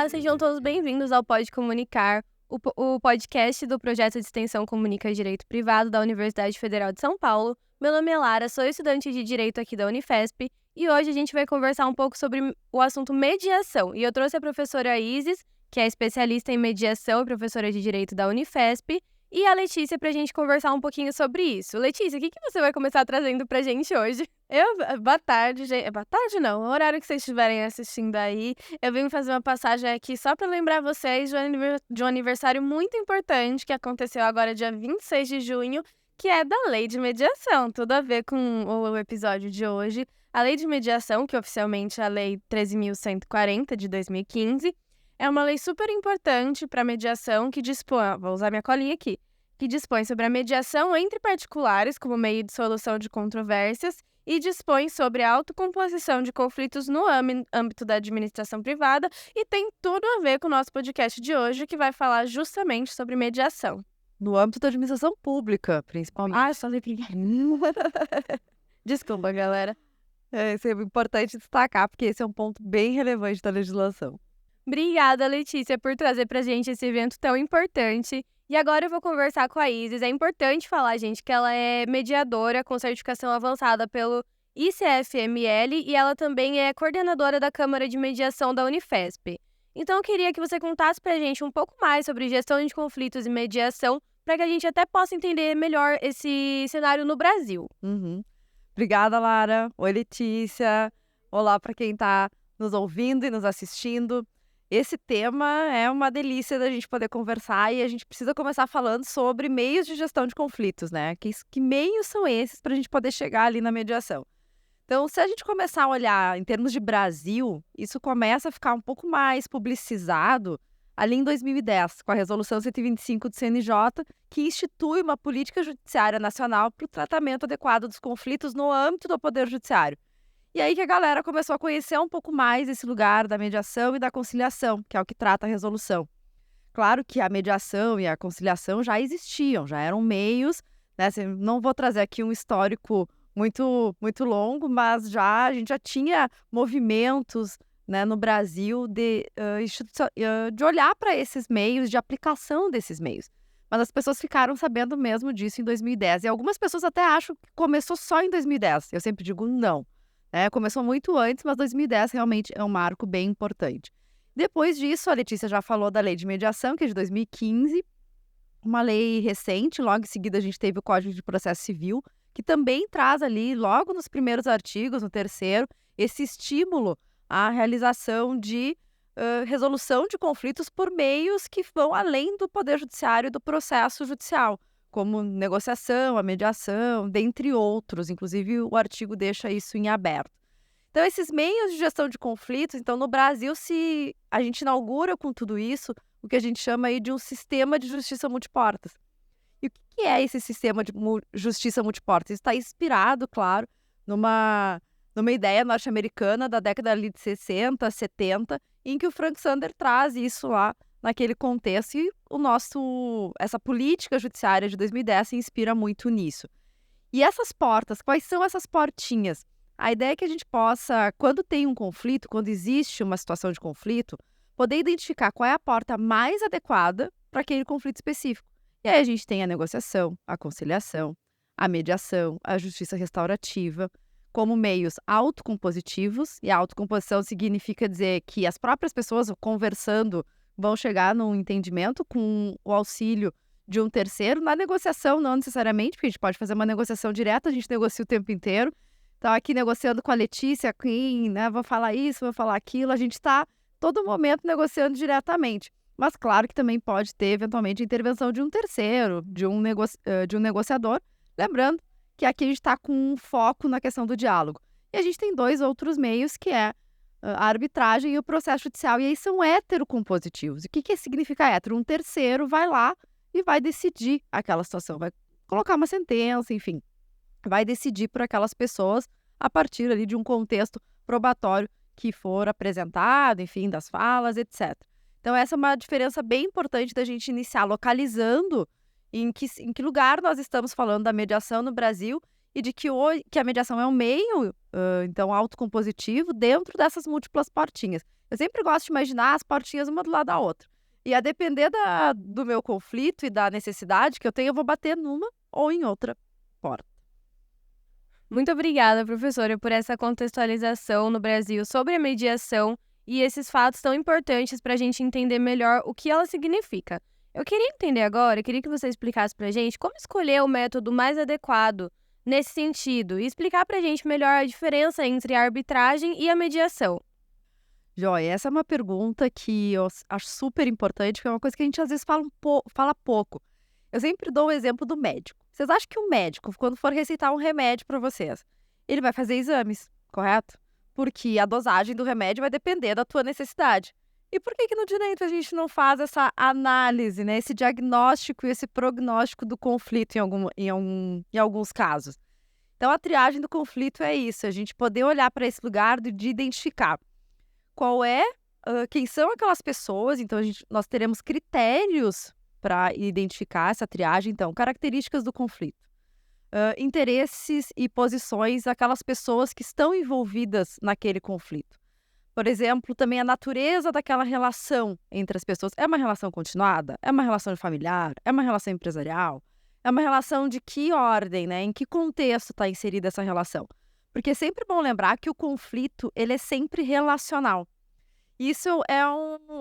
Olá, sejam todos bem-vindos ao Pode Comunicar, o podcast do projeto de extensão Comunica Direito Privado da Universidade Federal de São Paulo. Meu nome é Lara, sou estudante de Direito aqui da Unifesp e hoje a gente vai conversar um pouco sobre o assunto mediação. E eu trouxe a professora Isis, que é especialista em mediação e professora de Direito da Unifesp, e a Letícia para a gente conversar um pouquinho sobre isso. Letícia, o que você vai começar trazendo para a gente hoje? Boa tarde, gente. Boa tarde não, o horário que vocês estiverem assistindo aí. Eu vim fazer uma passagem aqui só para lembrar vocês de um aniversário muito importante que aconteceu agora dia 26 de junho, que é da Lei de Mediação, tudo a ver com o episódio de hoje. A Lei de Mediação, que oficialmente é a Lei 13.140 de 2015, é uma lei super importante para mediação que dispõe, vou usar minha colinha aqui, que dispõe sobre a mediação entre particulares como meio de solução de controvérsias e dispõe sobre a autocomposição de conflitos no âmbito da administração privada e tem tudo a ver com o nosso podcast de hoje, que vai falar justamente sobre mediação. No âmbito da administração pública, principalmente. Ah, só falei Desculpa, galera. Isso é importante destacar, porque esse é um ponto bem relevante da legislação. Obrigada, Letícia, por trazer pra gente esse evento tão importante. E agora eu vou conversar com a Isis. É importante falar, gente, que ela é mediadora com certificação avançada pelo ICFML e ela também é coordenadora da Câmara de Mediação da Unifesp. Então eu queria que você contasse pra gente um pouco mais sobre gestão de conflitos e mediação, para que a gente até possa entender melhor esse cenário no Brasil. Obrigada, Lara. Oi, Letícia. Olá para quem está nos ouvindo e nos assistindo. Esse tema é uma delícia da gente poder conversar e a gente precisa começar falando sobre meios de gestão de conflitos, né? Que meios são esses para a gente poder chegar ali na mediação? Então, se a gente começar a olhar em termos de Brasil, isso começa a ficar um pouco mais publicizado ali em 2010, com a Resolução 125 do CNJ, que institui uma política judiciária nacional para o tratamento adequado dos conflitos no âmbito do Poder Judiciário. E aí que a galera começou a conhecer um pouco mais esse lugar da mediação e da conciliação, que é o que trata a resolução. Claro que a mediação e a conciliação já existiam, já eram meios, né? Não vou trazer aqui um histórico muito, muito longo, mas a gente já tinha movimentos, né, no Brasil de olhar para esses meios, de aplicação desses meios. Mas as pessoas ficaram sabendo mesmo disso em 2010. E algumas pessoas até acham que começou só em 2010. Eu sempre digo não. Começou muito antes, mas 2010 realmente é um marco bem importante. Depois disso, a Letícia já falou da Lei de Mediação, que é de 2015, uma lei recente. Logo em seguida a gente teve o Código de Processo Civil, que também traz ali, logo nos primeiros artigos, no terceiro, esse estímulo à realização de resolução de conflitos por meios que vão além do Poder Judiciário e do processo judicial, como negociação, a mediação, dentre outros. Inclusive, o artigo deixa isso em aberto. Então, esses meios de gestão de conflitos, então, no Brasil, se a gente inaugura com tudo isso, o que a gente chama aí de um sistema de justiça multiportas. E o que é esse sistema de justiça multiportas? Isso está inspirado, claro, numa ideia norte-americana da década ali de 60, 70, em que o Frank Sander traz isso lá naquele contexto, e essa política judiciária de 2010 se inspira muito nisso. E essas portas, quais são essas portinhas? A ideia é que a gente possa, quando tem um conflito, quando existe uma situação de conflito, poder identificar qual é a porta mais adequada para aquele conflito específico. E aí a gente tem a negociação, a conciliação, a mediação, a justiça restaurativa, como meios autocompositivos, e a autocomposição significa dizer que as próprias pessoas conversando vão chegar num entendimento com o auxílio de um terceiro. Na negociação, não necessariamente, porque a gente pode fazer uma negociação direta, a gente negocia o tempo inteiro. Então, aqui negociando com a Letícia, né, vou falar isso, vou falar aquilo, a gente está todo momento negociando diretamente. Mas claro que também pode ter, eventualmente, a intervenção de um terceiro, de um negociador. Lembrando que aqui a gente está com um foco na questão do diálogo. E a gente tem dois outros meios, que é a arbitragem e o processo judicial, e aí são heterocompositivos. O que significa hétero? Um terceiro vai lá e vai decidir aquela situação, vai colocar uma sentença, enfim, vai decidir por aquelas pessoas a partir ali de um contexto probatório que for apresentado, enfim, das falas, etc. Então essa é uma diferença bem importante da gente iniciar localizando em que lugar nós estamos falando da mediação no Brasil e de que, que a mediação é um meio, então, autocompositivo dentro dessas múltiplas portinhas. Eu sempre gosto de imaginar as portinhas uma do lado da outra. E a depender do meu conflito e da necessidade que eu tenho, eu vou bater numa ou em outra porta. Muito obrigada, professora, por essa contextualização no Brasil sobre a mediação e esses fatos tão importantes para a gente entender melhor o que ela significa. Eu queria entender agora, queria que você explicasse para a gente como escolher o método mais adequado nesse sentido e explicar para a gente melhor a diferença entre a arbitragem e a mediação. Joia, essa é uma pergunta que eu acho super importante, porque é uma coisa que a gente às vezes fala pouco. Eu sempre dou o exemplo do médico. Vocês acham que o médico, quando for receitar um remédio para vocês, ele vai fazer exames, correto? Porque a dosagem do remédio vai depender da tua necessidade. E por que no direito a gente não faz essa análise, né? Esse diagnóstico e esse prognóstico do conflito em alguns casos? Então, a triagem do conflito é isso, a gente poder olhar para esse lugar de identificar quem são aquelas pessoas. Então, nós teremos critérios para identificar essa triagem. Então, características do conflito, interesses e posições daquelas pessoas que estão envolvidas naquele conflito. Por exemplo, também a natureza daquela relação entre as pessoas. É uma relação continuada? É uma relação familiar? É uma relação empresarial? É uma relação de que ordem, né? Em que contexto está inserida essa relação? Porque é sempre bom lembrar que o conflito, ele é sempre relacional. Isso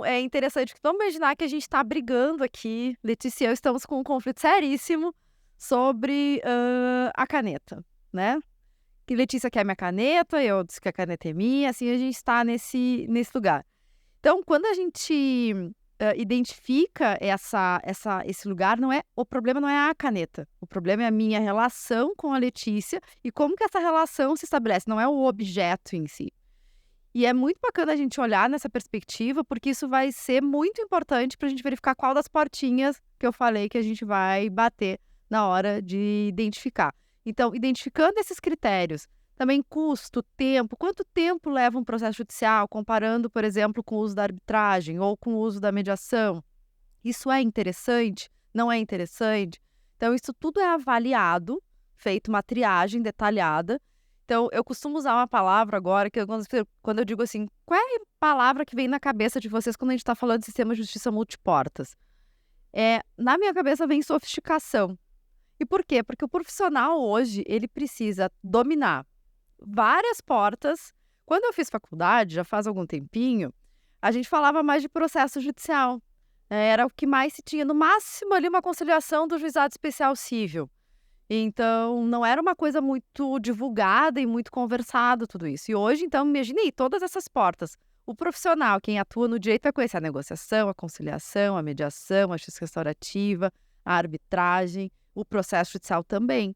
é interessante, porque vamos imaginar que a gente está brigando aqui, Letícia e eu estamos com um conflito seríssimo sobre a caneta, né? Que Letícia quer minha caneta, eu disse que a caneta é minha, assim a gente está nesse lugar. Então, quando a gente identifica esse lugar, o problema não é a caneta, o problema é a minha relação com a Letícia e como que essa relação se estabelece, não é o objeto em si. E é muito bacana a gente olhar nessa perspectiva, porque isso vai ser muito importante para a gente verificar qual das portinhas que eu falei que a gente vai bater na hora de identificar. Então, identificando esses critérios, também custo, tempo, quanto tempo leva um processo judicial, comparando, por exemplo, com o uso da arbitragem ou com o uso da mediação. Isso é interessante? Não é interessante? Então, isso tudo é avaliado, feito uma triagem detalhada. Então, eu costumo usar uma palavra agora, que quando eu digo assim, qual é a palavra que vem na cabeça de vocês quando a gente está falando de sistema de justiça multiportas? Na minha cabeça vem sofisticação. E por quê? Porque o profissional hoje, ele precisa dominar várias portas. Quando eu fiz faculdade, já faz algum tempinho, a gente falava mais de processo judicial. Era o que mais se tinha, no máximo ali uma conciliação do juizado especial cível. Então, não era uma coisa muito divulgada e muito conversado tudo isso. E hoje, então, imagine todas essas portas. O profissional, quem atua no direito, vai conhecer a negociação, a conciliação, a mediação, a justiça restaurativa, a arbitragem, o processo judicial também.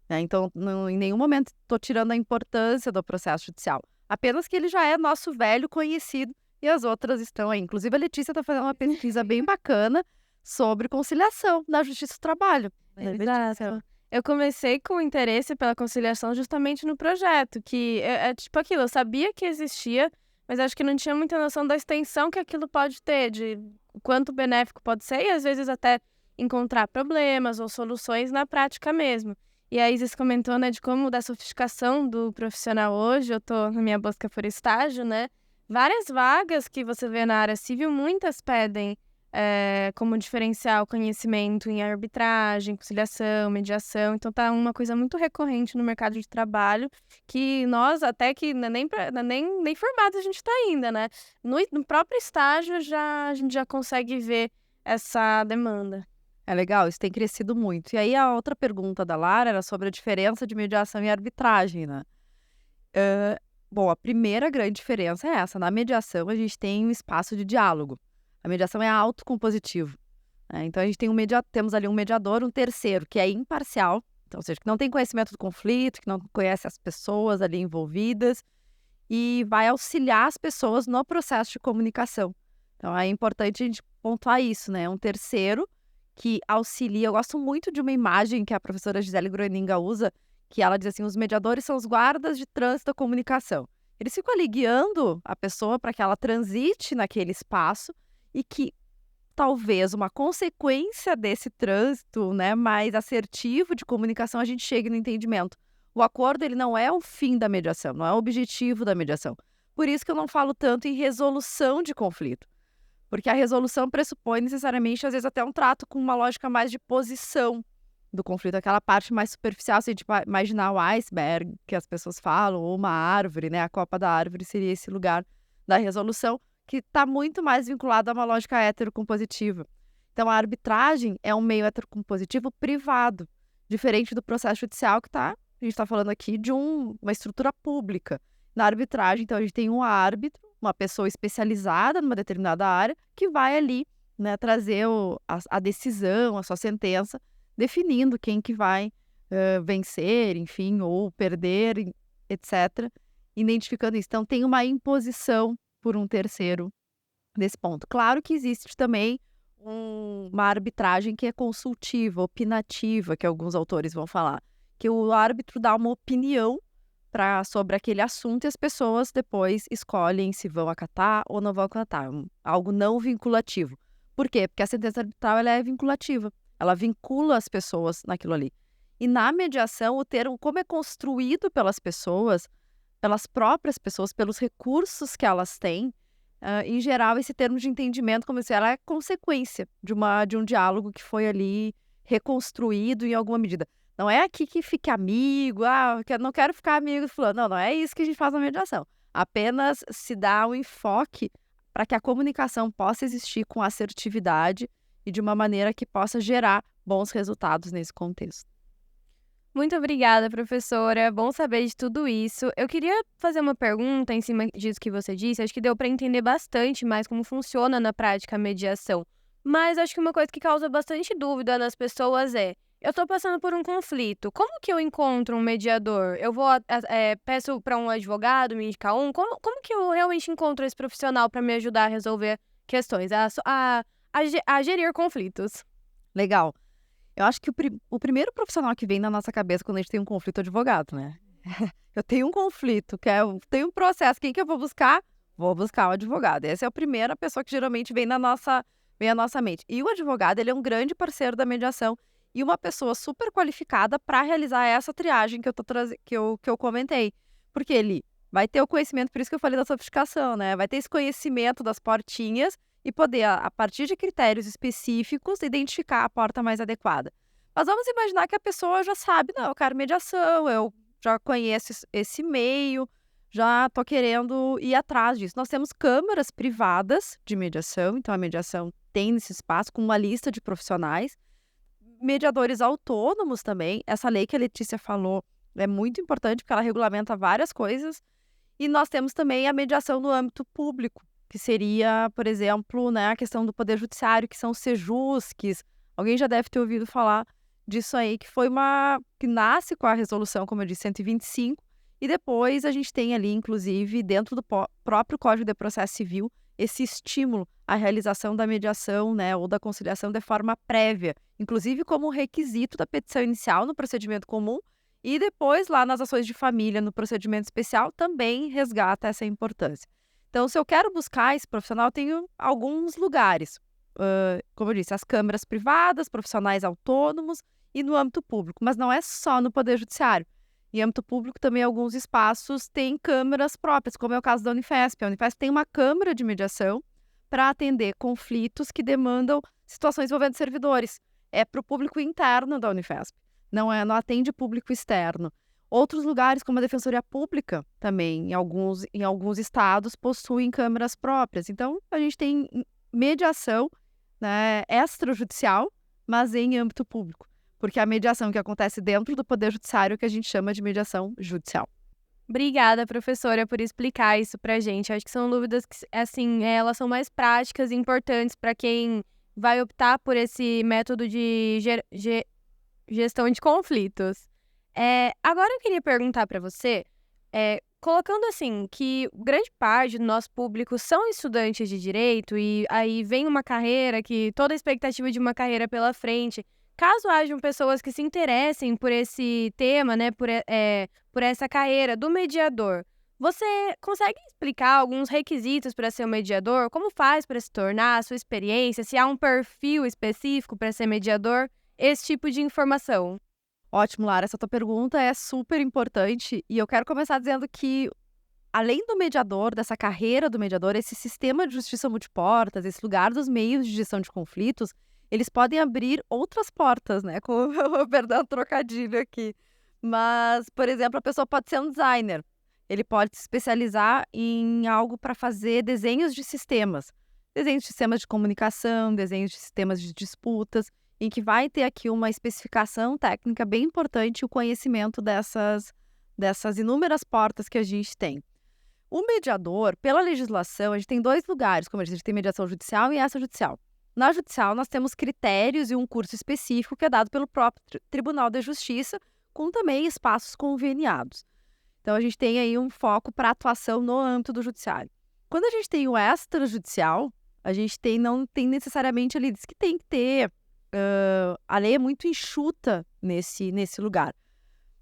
Né? Então, em nenhum momento estou tirando a importância do processo judicial. Apenas que ele já é nosso velho conhecido e as outras estão aí. Inclusive, a Letícia está fazendo uma pesquisa bem bacana sobre conciliação na Justiça do Trabalho. Exato. Eu comecei com interesse pela conciliação justamente no projeto, que é tipo aquilo, eu sabia que existia, mas acho que não tinha muita noção da extensão que aquilo pode ter, de o quanto benéfico pode ser, e às vezes até encontrar problemas ou soluções na prática mesmo. E a Isis comentou, né, de como da sofisticação do profissional hoje, eu tô na minha busca por estágio, né, várias vagas que você vê na área civil, muitas pedem como diferencial conhecimento em arbitragem, conciliação, mediação. Então tá uma coisa muito recorrente no mercado de trabalho, que nós, até que nem formados a gente está ainda, né? No próprio estágio a gente já consegue ver essa demanda. É legal, isso tem crescido muito. E aí a outra pergunta da Lara era sobre a diferença de mediação e arbitragem, né? Bom, a primeira grande diferença é essa. Na mediação a gente tem um espaço de diálogo. A mediação é autocompositivo. Né? Então, a gente temos ali um mediador, um terceiro, que é imparcial, então, ou seja, que não tem conhecimento do conflito, que não conhece as pessoas ali envolvidas e vai auxiliar as pessoas no processo de comunicação. Então, é importante a gente pontuar isso, né? Um terceiro que auxilia. Eu gosto muito de uma imagem que a professora Gisele Groeninga usa, que ela diz assim, os mediadores são os guardas de trânsito da comunicação. Eles ficam ali guiando a pessoa para que ela transite naquele espaço e que talvez uma consequência desse trânsito, né, mais assertivo de comunicação, a gente chegue no entendimento. O acordo, ele não é o fim da mediação, não é o objetivo da mediação. Por isso que eu não falo tanto em resolução de conflito. Porque a resolução pressupõe necessariamente, às vezes, até um trato com uma lógica mais de posição do conflito, aquela parte mais superficial, se a gente imaginar o iceberg que as pessoas falam, ou uma árvore, né? A copa da árvore seria esse lugar da resolução, que está muito mais vinculado a uma lógica heterocompositiva. Então, a arbitragem é um meio heterocompositivo privado, diferente do processo judicial a gente está falando aqui de uma estrutura pública. Na arbitragem, então, a gente tem um árbitro, uma pessoa especializada numa determinada área, que vai ali, né, trazer a decisão, a sua sentença, definindo quem que vai vencer, enfim, ou perder, etc., identificando isso. Então, tem uma imposição por um terceiro nesse ponto. Claro que existe também uma arbitragem que é consultiva, opinativa, que alguns autores vão falar, que o árbitro dá uma opinião sobre aquele assunto e as pessoas depois escolhem se vão acatar ou não vão acatar. Algo não vinculativo. Por quê? Porque a sentença arbitral ela é vinculativa. Ela vincula as pessoas naquilo ali. E na mediação, o termo, como é construído pelas pessoas, pelas próprias pessoas, pelos recursos que elas têm, em geral, esse termo de entendimento, como eu disse, ela é consequência de um diálogo que foi ali reconstruído em alguma medida. Não é aqui que fique amigo, eu não quero ficar amigo do fulano. Não, não é isso que a gente faz na mediação. Apenas se dá um enfoque para que a comunicação possa existir com assertividade e de uma maneira que possa gerar bons resultados nesse contexto. Muito obrigada, professora. Bom saber de tudo isso. Eu queria fazer uma pergunta em cima disso que você disse. Acho que deu para entender bastante mais como funciona na prática a mediação. Mas acho que uma coisa que causa bastante dúvida nas pessoas é: eu estou passando por um conflito. Como que eu encontro um mediador? Eu vou peço para um advogado me indicar um? Como que eu realmente encontro esse profissional para me ajudar a resolver questões, a gerir conflitos? Legal. Eu acho que o primeiro profissional que vem na nossa cabeça quando a gente tem um conflito é o advogado, né? Eu tenho um conflito, eu tenho um processo, quem que eu vou buscar? Vou buscar o advogado. Essa é a primeira pessoa que geralmente vem à nossa mente. E o advogado, ele é um grande parceiro da mediação e uma pessoa super qualificada para realizar essa triagem que eu comentei. Porque ele vai ter o conhecimento, por isso que eu falei da sofisticação, né? Vai ter esse conhecimento das portinhas e poder, a partir de critérios específicos, identificar a porta mais adequada. Mas vamos imaginar que a pessoa já sabe, não, eu quero mediação, eu já conheço esse meio, já estou querendo ir atrás disso. Nós temos câmaras privadas de mediação, então a mediação tem nesse espaço, com uma lista de profissionais, mediadores autônomos também. Essa lei que a Letícia falou é muito importante, porque ela regulamenta várias coisas, e nós temos também a mediação no âmbito público, que seria, por exemplo, né, a questão do Poder Judiciário, que são os sejusques. Alguém já deve ter ouvido falar disso aí, que nasce com a resolução, como eu disse, 125, e depois a gente tem ali, inclusive, dentro do próprio Código de Processo Civil, esse estímulo à realização da mediação, né, ou da conciliação de forma prévia, inclusive como requisito da petição inicial no procedimento comum, e depois, lá nas ações de família, no procedimento especial, também resgata essa importância. Então, se eu quero buscar esse profissional, eu tenho alguns lugares. Como eu disse, as câmaras privadas, profissionais autônomos e no âmbito público. Mas não é só no Poder Judiciário. Em âmbito público, também alguns espaços têm câmaras próprias, como é o caso da Unifesp. A Unifesp tem uma câmara de mediação para atender conflitos que demandam situações envolvendo servidores. É para o público interno da Unifesp. Não atende público externo. Outros lugares, como a Defensoria Pública, também, em alguns estados, possuem câmaras próprias. Então, a gente tem mediação, né, extrajudicial, mas em âmbito público. Porque a mediação que acontece dentro do Poder Judiciário, que a gente chama de mediação judicial. Obrigada, professora, por explicar isso pra gente. Acho que são dúvidas que, assim, elas são mais práticas e importantes para quem vai optar por esse método de gestão de conflitos. Agora eu queria perguntar para você, colocando assim, que grande parte do nosso público são estudantes de direito e aí vem uma carreira, que toda a expectativa de uma carreira pela frente. Caso hajam pessoas que se interessem por esse tema, né, por essa carreira do mediador, você consegue explicar alguns requisitos para ser um mediador? Como faz para se tornar, a sua experiência, se há um perfil específico para ser mediador? Esse tipo de informação. Ótimo, Lara, essa tua pergunta é super importante e eu quero começar dizendo que, além do mediador, dessa carreira do mediador, esse sistema de justiça multiportas, esse lugar dos meios de gestão de conflitos, eles podem abrir outras portas, né? Com perdão, o trocadilho aqui. Mas, por exemplo, a pessoa pode ser um designer. Ele pode se especializar em algo para fazer desenhos de sistemas. Desenhos de sistemas de comunicação, desenhos de sistemas de disputas, em que vai ter aqui uma especificação técnica bem importante e o conhecimento dessas inúmeras portas que a gente tem. O mediador, pela legislação, a gente tem 2 lugares, como a gente tem mediação judicial e extrajudicial. Na judicial, nós temos critérios e um curso específico que é dado pelo próprio Tribunal de Justiça, com também espaços conveniados. Então, a gente tem aí um foco para atuação no âmbito do judiciário. Quando a gente tem o extrajudicial, a gente não tem necessariamente ali, diz que tem que ter, a lei é muito enxuta nesse lugar.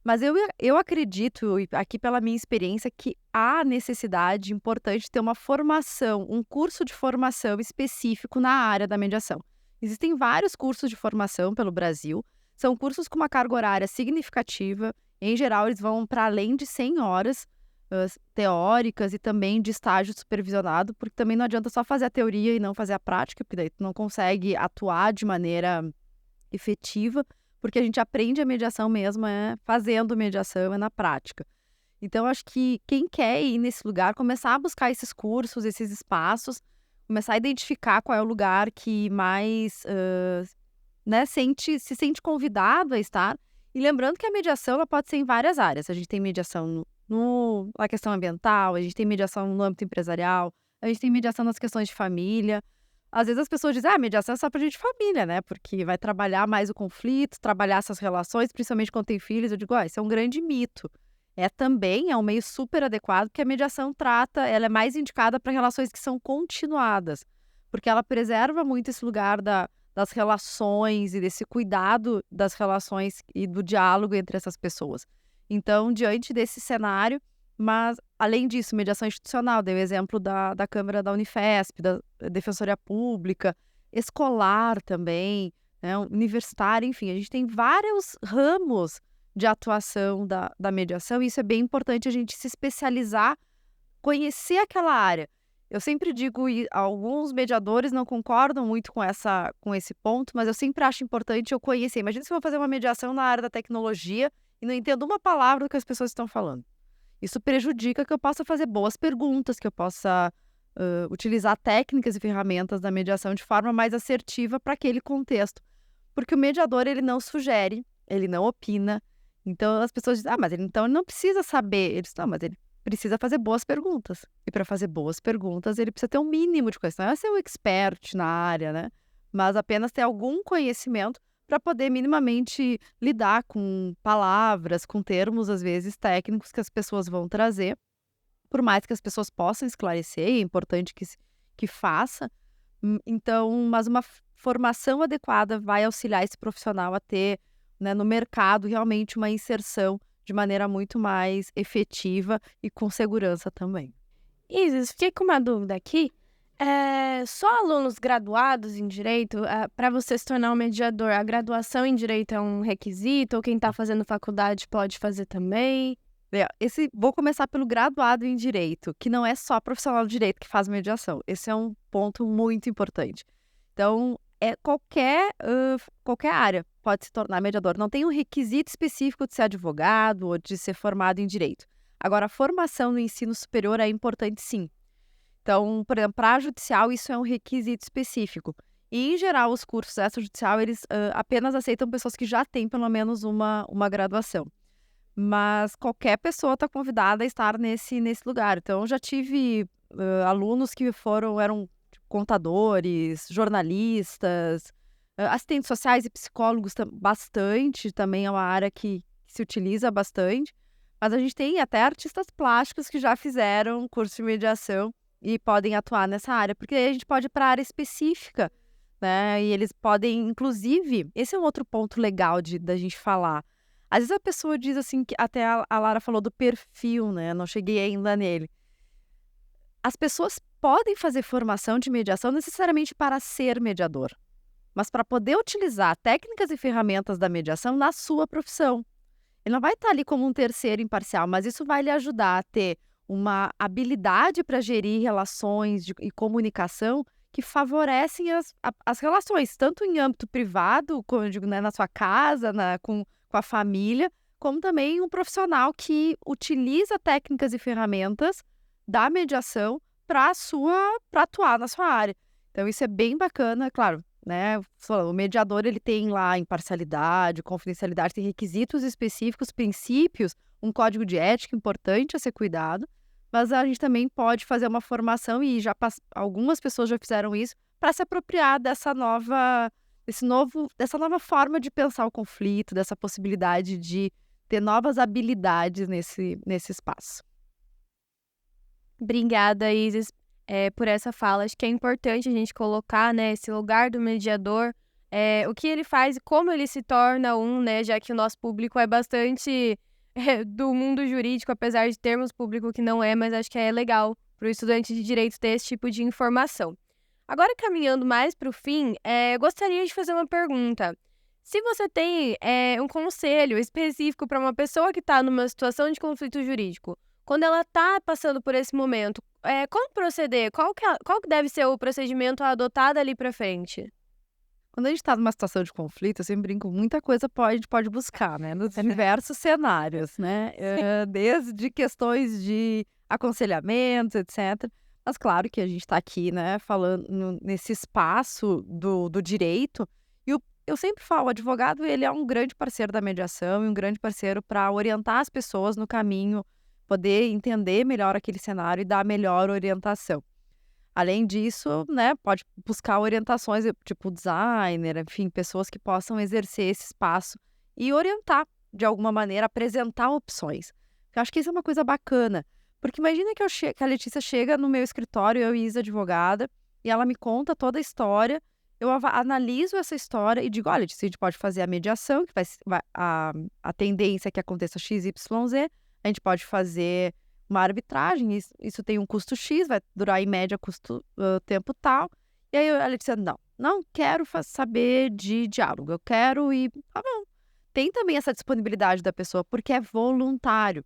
Mas eu acredito, aqui pela minha experiência, que há necessidade importante de ter uma formação, um curso de formação específico na área da mediação. Existem vários cursos de formação pelo Brasil, são cursos com uma carga horária significativa. Em geral, eles vão para além de 100 horas teóricas e também de estágio supervisionado, porque também não adianta só fazer a teoria e não fazer a prática, porque daí tu não consegue atuar de maneira efetiva, porque a gente aprende a mediação mesmo fazendo mediação, na prática. Então, acho que quem quer ir nesse lugar, começar a buscar esses cursos, esses espaços, começar a identificar qual é o lugar que mais se sente convidado a estar. E lembrando que a mediação ela pode ser em várias áreas. A gente tem mediação na questão ambiental, a gente tem mediação no âmbito empresarial, a gente tem mediação nas questões de família. Às vezes as pessoas dizem, mediação é só pra gente de família, né? Porque vai trabalhar mais o conflito, trabalhar essas relações, principalmente quando tem filhos. Eu digo, isso é um grande mito. É um meio super adequado, porque a mediação ela é mais indicada para relações que são continuadas, porque ela preserva muito esse lugar das relações e desse cuidado das relações e do diálogo entre essas pessoas. Então, diante desse cenário, mas, além disso, mediação institucional, dei o exemplo da Câmara da Unifesp, da Defensoria Pública, escolar também, né, universitária, enfim, a gente tem vários ramos de atuação da mediação e isso é bem importante a gente se especializar, conhecer aquela área. Eu sempre digo, e alguns mediadores não concordam muito com esse ponto, mas eu sempre acho importante eu conhecer. Imagina se eu vou fazer uma mediação na área da tecnologia e não entendo uma palavra do que as pessoas estão falando. Isso prejudica que eu possa fazer boas perguntas, que eu possa utilizar técnicas e ferramentas da mediação de forma mais assertiva para aquele contexto. Porque o mediador, ele não sugere, ele não opina. Então, as pessoas dizem, mas ele não precisa saber. Ele diz, não, mas ele precisa fazer boas perguntas. E para fazer boas perguntas, ele precisa ter um mínimo de conhecimento. Não é ser um expert na área, né? Mas apenas ter algum conhecimento para poder minimamente lidar com palavras, com termos, às vezes, técnicos que as pessoas vão trazer. Por mais que as pessoas possam esclarecer, é importante que faça. Então, mas uma formação adequada vai auxiliar esse profissional a ter, né, no mercado realmente uma inserção de maneira muito mais efetiva e com segurança também. Isis, fiquei com uma dúvida aqui. Só alunos graduados em Direito, para você se tornar um mediador, a graduação em Direito é um requisito? Ou quem está fazendo faculdade pode fazer também? Vou começar pelo graduado em Direito, que não é só profissional de Direito que faz mediação. Esse é um ponto muito importante. Então, qualquer área pode se tornar mediador. Não tem um requisito específico de ser advogado ou de ser formado em Direito. Agora, a formação no ensino superior é importante, sim. Então, por exemplo, para a judicial, isso é um requisito específico. E, em geral, os cursos extrajudicial, eles apenas aceitam pessoas que já têm pelo menos uma graduação. Mas qualquer pessoa está convidada a estar nesse lugar. Então, eu já tive alunos que eram contadores, jornalistas, assistentes sociais e psicólogos bastante, também é uma área que se utiliza bastante. Mas a gente tem até artistas plásticos que já fizeram curso de mediação e podem atuar nessa área, porque aí a gente pode ir para a área específica, né? E eles podem, inclusive, esse é um outro ponto legal da gente falar. Às vezes a pessoa diz assim, que até a Lara falou do perfil, né? Não cheguei ainda nele. As pessoas podem fazer formação de mediação necessariamente para ser mediador. mas para poder utilizar técnicas e ferramentas da mediação na sua profissão. Ele não vai estar ali como um terceiro imparcial, mas isso vai lhe ajudar a ter uma habilidade para gerir relações e comunicação que favorecem as relações, tanto em âmbito privado, como eu digo, né, na sua casa, com a família, como também um profissional que utiliza técnicas e ferramentas da mediação para atuar na sua área. Então, isso é bem bacana, claro, né? O mediador ele tem lá imparcialidade, confidencialidade, tem requisitos específicos, princípios, um código de ética importante a ser cuidado, mas a gente também pode fazer uma formação e algumas pessoas já fizeram isso para se apropriar dessa nova forma de pensar o conflito, dessa possibilidade de ter novas habilidades nesse espaço. Obrigada, Isis, por essa fala. Acho que é importante a gente colocar, né, esse lugar do mediador, o que ele faz e como ele se torna né, já que o nosso público é bastante do mundo jurídico, apesar de termos público que não é, mas acho que é legal para o estudante de direito ter esse tipo de informação. Agora, caminhando mais para o fim, gostaria de fazer uma pergunta. Se você tem um conselho específico para uma pessoa que está numa situação de conflito jurídico, quando ela está passando por esse momento, como proceder? Qual que deve ser o procedimento adotado ali para frente? Quando a gente está numa situação de conflito, eu sempre brinco, muita coisa pode buscar, né? Nos diversos cenários, né? Desde questões de aconselhamento, etc. Mas claro que a gente está aqui, né, falando nesse espaço do direito. E eu sempre falo, o advogado ele é um grande parceiro da mediação e um grande parceiro para orientar as pessoas no caminho, poder entender melhor aquele cenário e dar melhor orientação. Além disso, né, pode buscar orientações, tipo designer, enfim, pessoas que possam exercer esse espaço e orientar, de alguma maneira, apresentar opções. Eu acho que isso é uma coisa bacana, porque imagina que a Letícia chega no meu escritório, eu e Isa, advogada, e ela me conta toda a história, eu analiso essa história e digo, olha, Letícia, a gente pode fazer a mediação, que a tendência é que aconteça XYZ, a gente pode fazer uma arbitragem, isso tem um custo X, vai durar em média tempo tal. E aí a Letícia, não quero saber de diálogo, eu quero ir... Ah, não. Tem também essa disponibilidade da pessoa, porque é voluntário.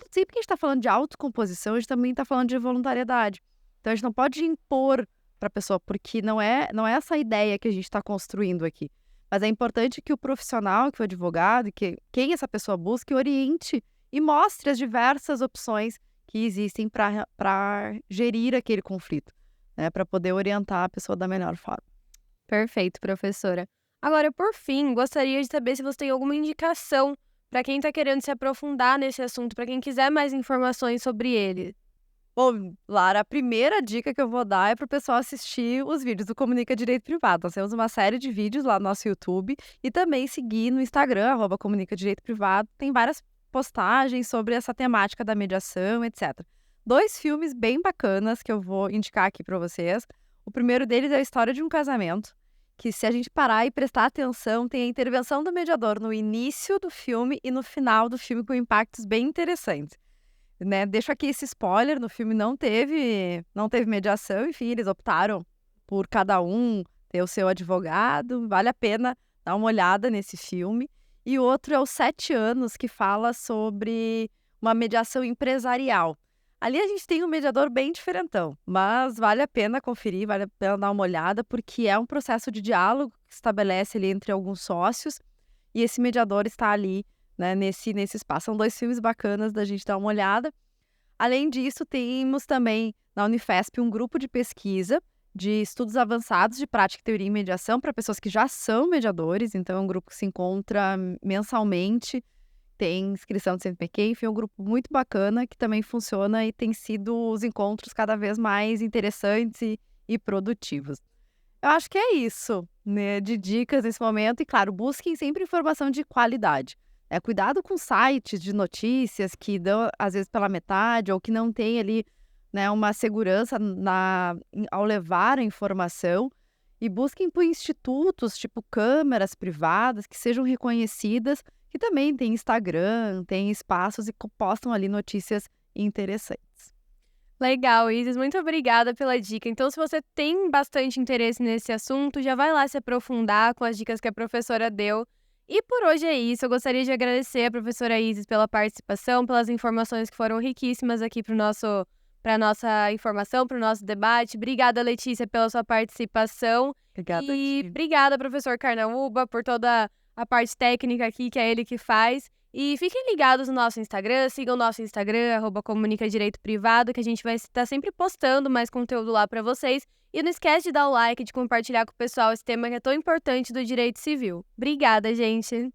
Sempre que a gente está falando de autocomposição, a gente também está falando de voluntariedade. Então a gente não pode impor para a pessoa, porque não é essa a ideia que a gente está construindo aqui. Mas é importante que o profissional, que o advogado, que quem essa pessoa busque, oriente e mostre as diversas opções que existem para gerir aquele conflito, né, para poder orientar a pessoa da melhor forma. Perfeito, professora. Agora, por fim, gostaria de saber se você tem alguma indicação para quem está querendo se aprofundar nesse assunto, para quem quiser mais informações sobre ele. Bom, Lara, a primeira dica que eu vou dar é para o pessoal assistir os vídeos do Comunica Direito Privado. Nós temos uma série de vídeos lá no nosso YouTube e também seguir no Instagram, @Comunica Direito Privado. Tem várias postagens sobre essa temática da mediação, etc. 2 filmes bem bacanas que eu vou indicar aqui para vocês. O primeiro deles é a História de um Casamento, que se a gente parar e prestar atenção, tem a intervenção do mediador no início do filme e no final do filme com impactos bem interessantes. Né? Deixo aqui esse spoiler, no filme não teve mediação, enfim, eles optaram por cada um ter o seu advogado, vale a pena dar uma olhada nesse filme. E o outro é os 7 anos, que fala sobre uma mediação empresarial. Ali a gente tem um mediador bem diferentão, mas vale a pena conferir, vale a pena dar uma olhada, porque é um processo de diálogo que se estabelece ali entre alguns sócios, e esse mediador está ali, né, nesse espaço. São 2 filmes bacanas da gente dar uma olhada. Além disso, temos também na Unifesp um grupo de pesquisa de estudos avançados de prática, teoria e mediação para pessoas que já são mediadores. Então, é um grupo que se encontra mensalmente, tem inscrição do CNPq, enfim, é um grupo muito bacana que também funciona e tem sido os encontros cada vez mais interessantes e produtivos. Eu acho que é isso, né, de dicas nesse momento. E, claro, busquem sempre informação de qualidade. Cuidado com sites de notícias que dão, às vezes, pela metade ou que não tem ali, né, uma segurança ao levar a informação. E busquem por institutos, tipo câmaras privadas, que sejam reconhecidas, que também tem Instagram, tem espaços e postam ali notícias interessantes. Legal, Isis, muito obrigada pela dica. Então, se você tem bastante interesse nesse assunto, já vai lá se aprofundar com as dicas que a professora deu. E por hoje é isso. Eu gostaria de agradecer a professora Isis pela participação, pelas informações que foram riquíssimas aqui para nossa informação, para o nosso debate. Obrigada, Letícia, pela sua participação. Obrigada, E Ti. obrigada, professor Carnaúba, por toda a parte técnica aqui, que é ele que faz. E fiquem ligados no nosso Instagram, sigam o nosso Instagram, @comunicadireitoprivado, que a gente vai estar sempre postando mais conteúdo lá para vocês. E não esquece de dar o like, de compartilhar com o pessoal esse tema que é tão importante do direito civil. Obrigada, gente!